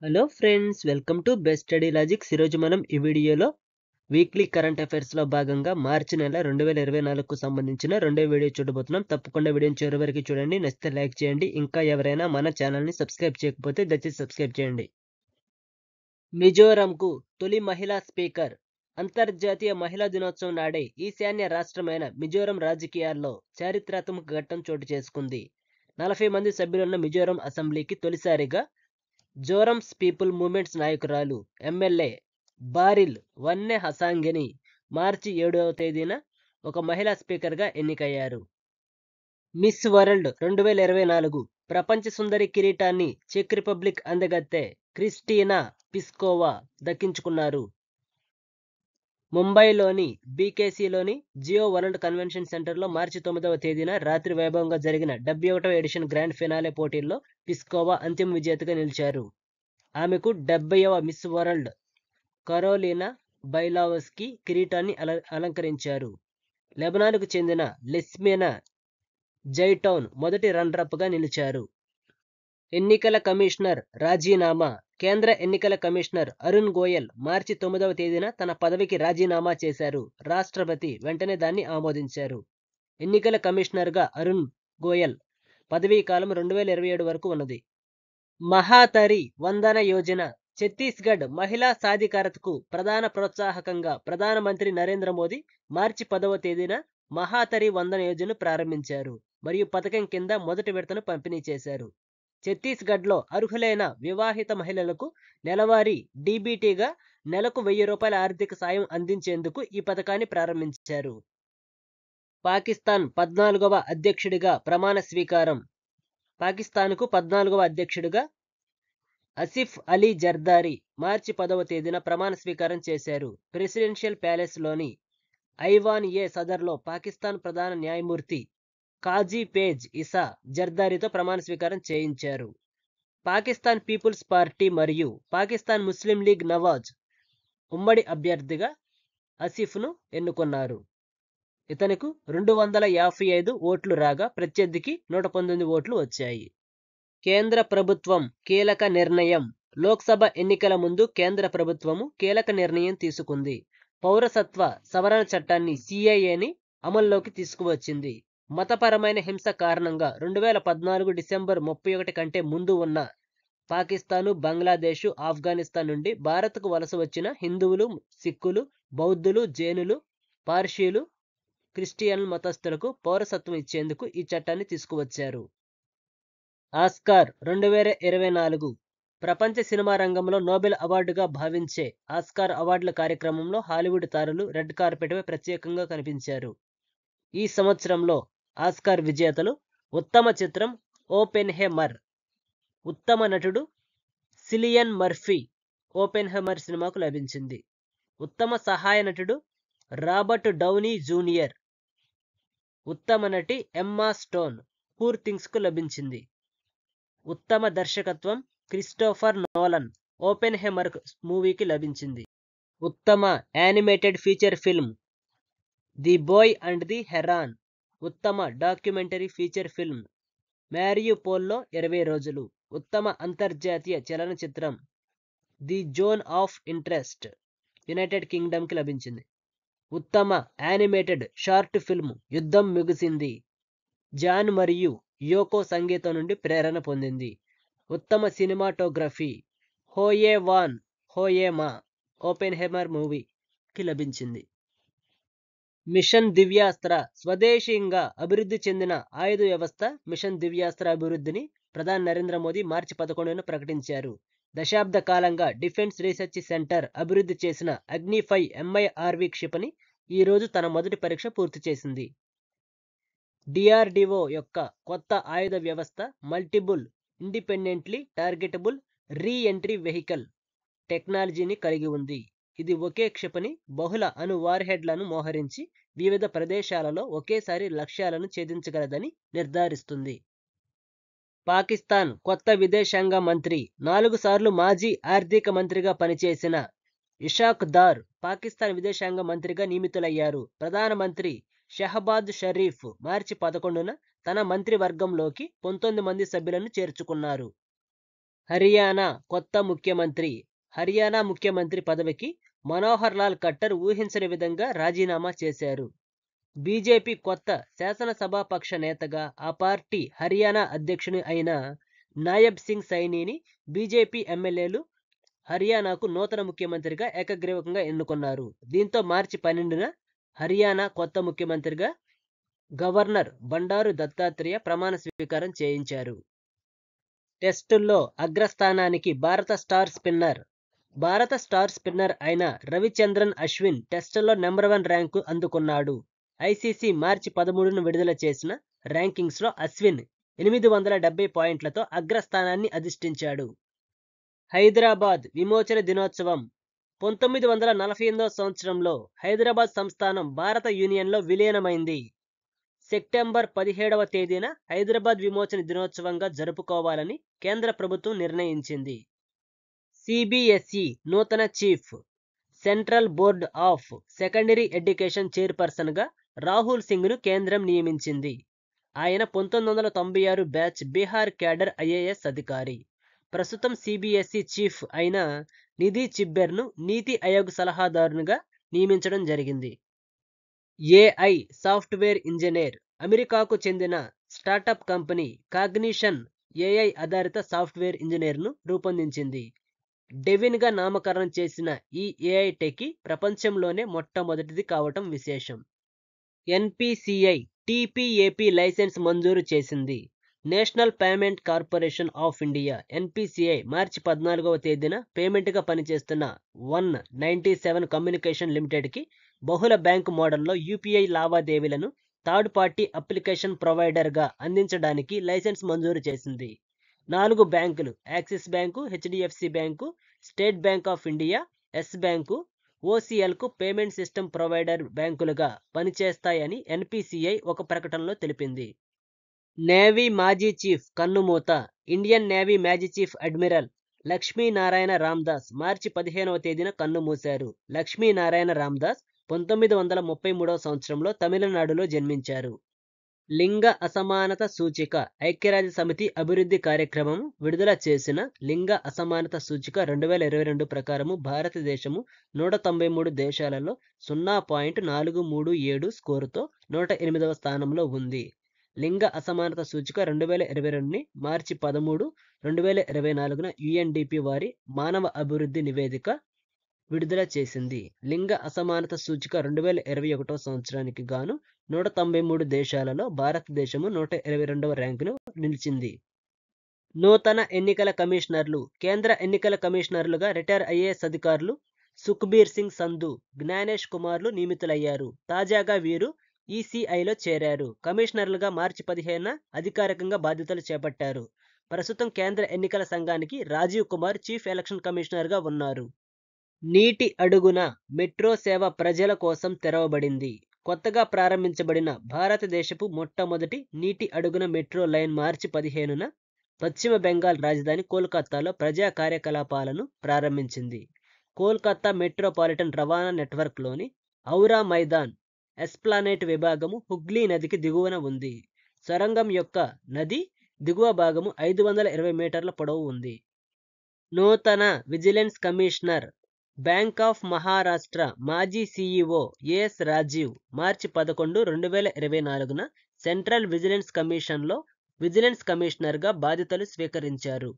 Hello friends, welcome to best study logics. ఈరోజు మనం ఈ వీడియోలో వీక్లీ కరెంట్ అఫైర్స్లో భాగంగా మార్చి నెల 2024కు సంబంధించిన రెండో వీడియో చూడబోతున్నాం. తప్పకుండా వీడియోని చివరి వరకు చూడండి. నచ్చితే లైక్ చేయండి. ఇంకా ఎవరైనా మన ఛానల్ని సబ్స్క్రైబ్ చేయకపోతే దయచేసి సబ్స్క్రైబ్ చేయండి. మిజోరంకు తొలి మహిళా స్పీకర్. అంతర్జాతీయ మహిళా దినోత్సవం నాడే ఈశాన్య రాష్ట్రమైన మిజోరం రాజకీయాల్లో చారిత్రాత్మక ఘట్టం చోటు చేసుకుంది. 40 మంది సభ్యులున్న మిజోరం అసెంబ్లీకి తొలిసారిగా జోరమ్స్ పీపుల్ మూవ్మెంట్స్ నాయకురాలు ఎమ్మెల్యే బారిల్ వన్నె హసాంగిని మార్చి 7వ తేదీన ఒక మహిళా స్పీకర్గా ఎన్నికయ్యారు. మిస్ వరల్డ్ 2024 ప్రపంచ సుందరి కిరీటాన్ని చెక్ రిపబ్లిక్ అందగత్తె క్రిస్టీనా పిస్కోవా దక్కించుకున్నారు. ముంబైలోని బీకేసీలోని జియో వరల్డ్ కన్వెన్షన్ సెంటర్లో మార్చి 9వ తేదీన రాత్రి వైభవంగా జరిగిన 71వ ఎడిషన్ గ్రాండ్ ఫినాలే పోటీల్లో పిస్కోవా అంతిమ విజేతగా నిలిచారు. ఆమెకు 70వ మిస్ వరల్డ్ కరోలినా బైలావస్కి కిరీటాన్ని అలంకరించారు. లెబనాన్కు చెందిన లెస్మినా జైటౌన్ మొదటి రన్నరప్గా నిలిచారు. ఎన్నికల కమిషనర్ రాజీనామా. కేంద్ర ఎన్నికల కమిషనర్ అరుణ్ గోయల్ మార్చి 9వ తేదీన తన పదవికి రాజీనామా చేశారు. రాష్ట్రపతి వెంటనే దాన్ని ఆమోదించారు. ఎన్నికల కమిషనర్గా అరుణ్ గోయల్ పదవీ కాలం 2027 వరకు ఉన్నది. మహాతరి వందన యోజన. ఛత్తీస్గఢ్ మహిళా సాధికారతకు ప్రధాన ప్రోత్సాహకంగా ప్రధానమంత్రి నరేంద్ర మోదీ మార్చి 10వ తేదీన మహాతరి వందన యోజనను ప్రారంభించారు మరియు పథకం కింద మొదటి విడతను పంపిణీ చేశారు. ఛత్తీస్గఢ్లో అర్హులైన వివాహిత మహిళలకు నెలవారీ డీబీటీగా నెలకు 1000 రూపాయల ఆర్థిక సాయం అందించేందుకు ఈ పథకాన్ని ప్రారంభించారు. పాకిస్తాన్ 14వ అధ్యక్షుడిగా ప్రమాణ స్వీకారం. పాకిస్తాన్కు 14వ అధ్యక్షుడిగా ఆసిఫ్ అలీ జర్దారీ మార్చి 10వ తేదీన ప్రమాణ స్వీకారం చేశారు. ప్రెసిడెన్షియల్ ప్యాలెస్లోని ఐవాన్ ఏ సదర్లో పాకిస్తాన్ ప్రధాన న్యాయమూర్తి కాజీ పేజ్ ఇసా జర్దారీతో ప్రమాణ స్వీకారం చేయించారు. పాకిస్తాన్ పీపుల్స్ పార్టీ మరియు పాకిస్తాన్ ముస్లిం లీగ్ నవాజ్ ఉమ్మడి అభ్యర్థిగా ఆసిఫ్ను ఎన్నుకున్నారు. ఇతనికి 255 ఓట్లు రాగా ప్రత్యర్థికి 119 ఓట్లు వచ్చాయి. కేంద్ర ప్రభుత్వం కీలక నిర్ణయం. లోక్సభ ఎన్నికల ముందు కేంద్ర ప్రభుత్వము కీలక నిర్ణయం తీసుకుంది. పౌరసత్వ సవరణ చట్టాన్ని సిఏఏని అమల్లోకి తీసుకువచ్చింది. మతపరమైన హింస కారణంగా 2014 డిసెంబర్ 31 కంటే ముందు ఉన్న పాకిస్తాను, బంగ్లాదేశ్, ఆఫ్ఘనిస్తాన్ నుండి భారత్కు వలస వచ్చిన హిందువులు, సిక్కులు, బౌద్ధులు, జైనులు, పార్షీలు, క్రిస్టియన్ మతస్థులకు పౌరసత్వం ఇచ్చేందుకు ఈ చట్టాన్ని తీసుకువచ్చారు. ఆస్కార్ 2024 ప్రపంచ సినిమా రంగంలో నోబెల్ అవార్డుగా భావించే ఆస్కార్ అవార్డుల కార్యక్రమంలో హాలీవుడ్ తారలు రెడ్ కార్పెట్పై ప్రత్యేకంగా కనిపించారు. ఈ సంవత్సరంలో ఆస్కార్ విజేతలు: ఉత్తమ చిత్రం ఓపెన్హైమర్, ఉత్తమ నటుడు సిలియన్ మర్ఫీ ఓపెన్హైమర్ సినిమాకు లభించింది. ఉత్తమ సహాయ నటుడు రాబర్ట్ డౌనీ జూనియర్, ఉత్తమ నటి ఎమ్మా స్టోన్ పూర్ థింగ్స్కు లభించింది. ఉత్తమ దర్శకత్వం క్రిస్టోఫర్ నోలన్ ఓపెన్హైమర్ మూవీకి లభించింది. ఉత్తమ animated feature film The Boy and the Heron, ఉత్తమ డాక్యుమెంటరీ ఫీచర్ ఫిల్మ్ మ్యారియుపోల్లో 20 రోజులు, ఉత్తమ అంతర్జాతీయ చలనచిత్రం The Zone of Interest United కింగ్డమ్కి లభించింది. ఉత్తమ యానిమేటెడ్ షార్ట్ ఫిల్మ్ యుద్ధం ముగిసింది జాన్ మరియు యోకో సంగీతం నుండి ప్రేరణ పొందింది. ఉత్తమ సినిమాటోగ్రఫీ హోయే వాన్ హోయేమా ఓపెన్హైమర్ మూవీకి లభించింది. మిషన్ దివ్యాస్త్ర. స్వదేశీయంగా అభివృద్ధి చెందిన ఆయుధ వ్యవస్థ మిషన్ దివ్యాస్త్ర అభివృద్ధిని ప్రధాని నరేంద్ర మోదీ మార్చి 11న ప్రకటించారు. దశాబ్ద కాలంగా డిఫెన్స్ రీసెర్చ్ సెంటర్ అభివృద్ధి చేసిన అగ్ని-5 MIRV క్షిపణి ఈరోజు తన మొదటి పరీక్ష పూర్తి చేసింది. డిఆర్డిఓ యొక్క కొత్త ఆయుధ వ్యవస్థ multiple independently targetable re entry vehicle టెక్నాలజీని కలిగి ఉంది. ఇది ఒకే క్షిపణి బహుళ అణు వార్హెడ్లను మోహరించి వివిధ ప్రదేశాలలో ఒకేసారి లక్ష్యాలను ఛేదించగలదని నిర్ధారిస్తుంది. పాకిస్తాన్ కొత్త విదేశాంగ మంత్రి 4 సార్లు మాజీ ఆర్థిక మంత్రిగా పనిచేసిన ఇషాక్ దార్ పాకిస్తాన్ విదేశాంగ మంత్రిగా నియమితులయ్యారు. ప్రధానమంత్రి షహబాజ్ షరీఫ్ మార్చి 11న తన మంత్రివర్గంలోకి 19 మంది సభ్యులను చేర్చుకున్నారు. హర్యానా కొత్త ముఖ్యమంత్రి. హర్యానా ముఖ్యమంత్రి పదవికి మనోహర్ లాల్ ఖట్టర్ ఊహించని విధంగా రాజీనామా చేశారు. బీజేపీ కొత్త శాసనసభాపక్ష నేతగా ఆ పార్టీ హర్యానా అధ్యక్షుని అయిన నాయబ్ సింగ్ సైనీని బీజేపీ ఎమ్మెల్యేలు హర్యానాకు నూతన ముఖ్యమంత్రిగా ఏకగ్రీవంగా ఎన్నుకున్నారు. దీంతో మార్చి 12న హర్యానా కొత్త ముఖ్యమంత్రిగా గవర్నర్ బండారు దత్తాత్రేయ ప్రమాణ స్వీకారం చేయించారు. టెస్టుల్లో అగ్రస్థానానికి భారత స్టార్ స్పిన్నర్ అయిన రవిచంద్రన్ అశ్విన్ టెస్టుల్లో నెంబర్ 1 ర్యాంకు అందుకున్నాడు. ఐసీసీ మార్చి 13న విడుదల చేసిన ర్యాంకింగ్స్లో అశ్విన్ 870 పాయింట్లతో అగ్రస్థానాన్ని అధిష్ఠించాడు. హైదరాబాద్ విమోచన దినోత్సవం. 1948వ సంవత్సరంలో హైదరాబాద్ సంస్థానం భారత యూనియన్లో విలీనమైంది. సెప్టెంబర్ 17వ తేదీన హైదరాబాద్ విమోచన దినోత్సవంగా జరుపుకోవాలని కేంద్ర ప్రభుత్వం నిర్ణయించింది. సిబిఎస్ఈ నూతన chief. Central Board of Secondary Education చైర్పర్సన్గా రాహుల్ సింగ్ను కేంద్రం నియమించింది. ఆయన 1996 బ్యాచ్ బీహార్ క్యాడర్ ఐఏఎస్ అధికారి. ప్రస్తుతం సిబిఎస్ఈ చీఫ్ అయిన నిధి చిబ్బెర్ను నీతి ఆయోగ్ సలహాదారునిగా నియమించడం జరిగింది. AI software engineer. అమెరికాకు చెందిన స్టార్టప్ కంపెనీ కాగ్నిషన్ ఏఐ ఆధారిత సాఫ్ట్వేర్ ఇంజనీర్ను రూపొందించింది. డెవిన్గా నామకరణం చేసిన ఈ ఏఐ టెకీ ప్రపంచంలోనే మొట్టమొదటిది కావటం విశేషం. ఎన్పిసిఐ టీపీఏపీ లైసెన్స్ మంజూరు చేసింది. National Payment Corporation of India NPCI మార్చి 14వ తేదీన పేమెంట్గా పనిచేస్తున్న 197 కమ్యూనికేషన్ లిమిటెడ్కి బహుళ బ్యాంకు మోడల్లో యూపీఐ లావాదేవీలను థర్డ్ పార్టీ అప్లికేషన్ ప్రొవైడర్గా అందించడానికి లైసెన్స్ మంజూరు చేసింది. 4 బ్యాంకులు Axis bank, HDFC bank, State Bank of India, Yes bank, ఓసీఎల్కు పేమెంట్ సిస్టమ్ ప్రొవైడర్ బ్యాంకులుగా పనిచేస్తాయని ఎన్పిసిఐ ఒక ప్రకటనలో తెలిపింది. నేవీ మాజీ చీఫ్ కన్నుమూత. ఇండియన్ నేవీ మాజీ చీఫ్ అడ్మిరల్ లక్ష్మీనారాయణ రామ్దాస్ మార్చి 15వ తేదీన కన్నుమూశారు. లక్ష్మీనారాయణ రామ్దాస్ 1933వ సంవత్సరంలో తమిళనాడులో జన్మించారు. లింగ అసమానత సూచిక. ఐక్యరాజ్య సమితి అభివృద్ధి కార్యక్రమం విడుదల చేసిన లింగ అసమానత సూచిక 2022 ప్రకారము భారతదేశము 193 దేశాలలో 0.437 స్కోరుతో 108వ స్థానంలో ఉంది. లింగ అసమానత సూచిక 2022ని మార్చి 13, 2024న యుఎన్డిపి వారి మానవ అభివృద్ధి నివేదిక విడుదల చేసింది. లింగ అసమానత సూచిక 2021వ సంవత్సరానికి గాను 193 దేశాలలో భారతదేశము 122వ ర్యాంకును నిలిచింది. నూతన ఎన్నికల కమిషనర్లు. కేంద్ర ఎన్నికల కమిషనర్లుగా రిటైర్ ఐఏఎస్ అధికారులు సుఖ్బీర్ సింగ్ సంధు, జ్ఞానేష్ కుమార్లు నియమితులయ్యారు. తాజాగా వీరు ఈసీఐలో చేరారు. కమిషనర్లుగా మార్చి 15న అధికారికంగా బాధ్యతలు చేపట్టారు. ప్రస్తుతం కేంద్ర ఎన్నికల సంఘానికి రాజీవ్ కుమార్ చీఫ్ ఎలక్షన్ కమిషనర్గా ఉన్నారు. నీటి అడుగున మెట్రో సేవ ప్రజల కోసం తెరవబడింది. కొత్తగా ప్రారంభించబడిన భారతదేశపు మొట్టమొదటి నీటి అడుగున మెట్రో లైన్ మార్చి 15న పశ్చిమ బెంగాల్ రాజధాని కోల్కతాలో ప్రజా కార్యకలాపాలను ప్రారంభించింది. కోల్కతా మెట్రోపాలిటన్ రవాణా నెట్వర్క్లోని ఔరా మైదాన్ ఎస్ప్లానేట్ విభాగము హుగ్లీ నదికి దిగువన ఉంది. సొరంగం యొక్క నది దిగువ భాగము 520 మీటర్ల పొడవు ఉంది. నూతన vigilance commissioner. Bank of Maharashtra మాజీ సీఈఓ ఏఎస్ రాజీవ్ మార్చి 11, 2024న సెంట్రల్ విజిలెన్స్ కమిషన్లో విజిలెన్స్ కమిషనర్గా బాధ్యతలు స్వీకరించారు.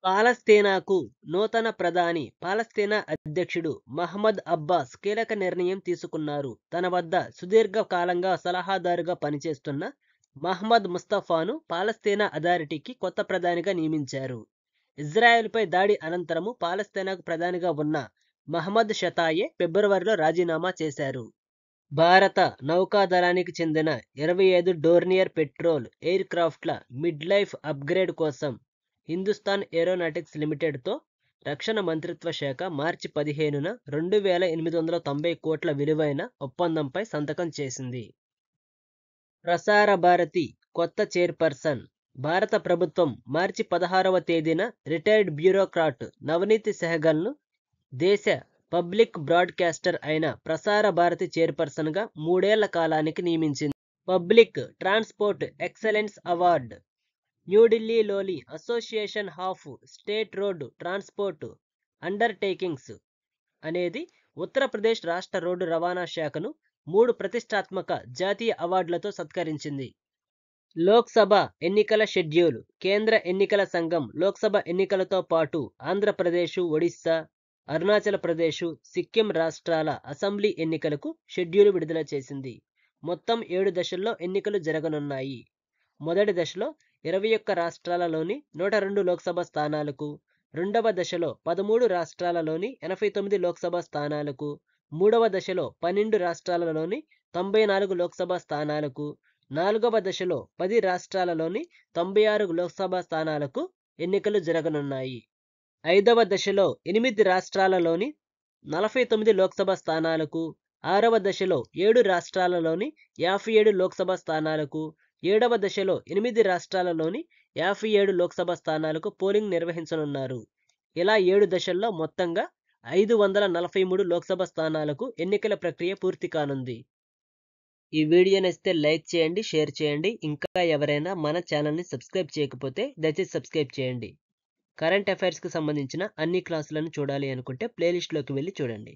పాలస్తీనాకు నూతన ప్రధాని. పాలస్తీనా అధ్యక్షుడు మహ్మద్ అబ్బాస్ కీలక నిర్ణయం తీసుకున్నారు. తన వద్ద సుదీర్ఘ కాలంగా సలహాదారుగా పనిచేస్తున్న మహ్మద్ ముస్తఫాను పాలస్తీనా అథారిటీకి కొత్త ప్రధానిగా నియమించారు. ఇజ్రాయెల్పై దాడి అనంతరము పాలస్తీనాకు ప్రధానిగా ఉన్న మహ్మద్ షతాయే ఫిబ్రవరిలో రాజీనామా చేశారు. భారత నౌకాదళానికి చెందిన 25 డోర్నియర్ పెట్రోల్ ఎయిర్ క్రాఫ్ట్ల మిడ్ లైఫ్ అప్గ్రేడ్ కోసం హిందుస్థాన్ ఏరోనాటిక్స్ లిమిటెడ్తో రక్షణ మంత్రిత్వ శాఖ మార్చి 15న 2,890 కోట్ల విలువైన ఒప్పందంపై సంతకం చేసింది. ప్రసార భారతి కొత్త చైర్పర్సన్. భారత ప్రభుత్వం మార్చి 16వ తేదీన రిటైర్డ్ బ్యూరోక్రాట్ నవనీత్ సెహగల్ను దేశ పబ్లిక్ బ్రాడ్కాస్టర్ అయిన ప్రసార భారతి చైర్పర్సన్గా 3 ఏళ్ల కాలానికి నియమించింది. పబ్లిక్ ట్రాన్స్పోర్ట్ ఎక్సలెన్స్ అవార్డ్ న్యూఢిల్లీలోని association of state road transport undertakings అనేది ఉత్తరప్రదేశ్ రాష్ట్ర రోడ్డు రవాణా శాఖను 3 ప్రతిష్టాత్మక జాతీయ అవార్డులతో సత్కరించింది. లోక్సభ ఎన్నికల షెడ్యూల్. కేంద్ర ఎన్నికల సంఘం లోక్సభ ఎన్నికలతో పాటు ఆంధ్రప్రదేశ్, ఒడిశా, అరుణాచల్ ప్రదేశ్, సిక్కిం రాష్ట్రాల అసెంబ్లీ ఎన్నికలకు షెడ్యూల్ విడుదల చేసింది. మొత్తం 7 దశల్లో ఎన్నికలు జరగనున్నాయి. మొదటి దశలో 21 రాష్ట్రాలలోని 102 లోక్సభ స్థానాలకు, రెండవ దశలో 13 రాష్ట్రాలలోని 89 లోక్సభ స్థానాలకు, మూడవ దశలో 12 రాష్ట్రాలలోని 94 లోక్సభ స్థానాలకు, నాలుగవ దశలో 10 రాష్ట్రాలలోని 96 లోక్సభ స్థానాలకు ఎన్నికలు జరగనున్నాయి. ఐదవ దశలో 8 రాష్ట్రాలలోని 49 లోక్సభ స్థానాలకు, ఆరవ దశలో 7 రాష్ట్రాలలోని 57 లోక్సభ స్థానాలకు, ఏడవ దశలో 8 రాష్ట్రాలలోని 57 లోక్సభ స్థానాలకు పోలింగ్ నిర్వహించనున్నారు. ఇలా 7 దశల్లో మొత్తంగా 543 లోక్సభ స్థానాలకు ఎన్నికల ప్రక్రియ పూర్తి కానుంది. ఈ వీడియో నచ్చితే లైక్ చేయండి, షేర్ చేయండి. ఇంకా ఎవరైనా మన ఛానల్ని సబ్స్క్రైబ్ చేయకపోతే దయచేసి సబ్స్క్రైబ్ చేయండి. కరెంట్ అఫైర్స్కి సంబంధించిన అన్ని క్లాసులను చూడాలి అనుకుంటే ప్లేలిస్ట్లోకి వెళ్ళి చూడండి.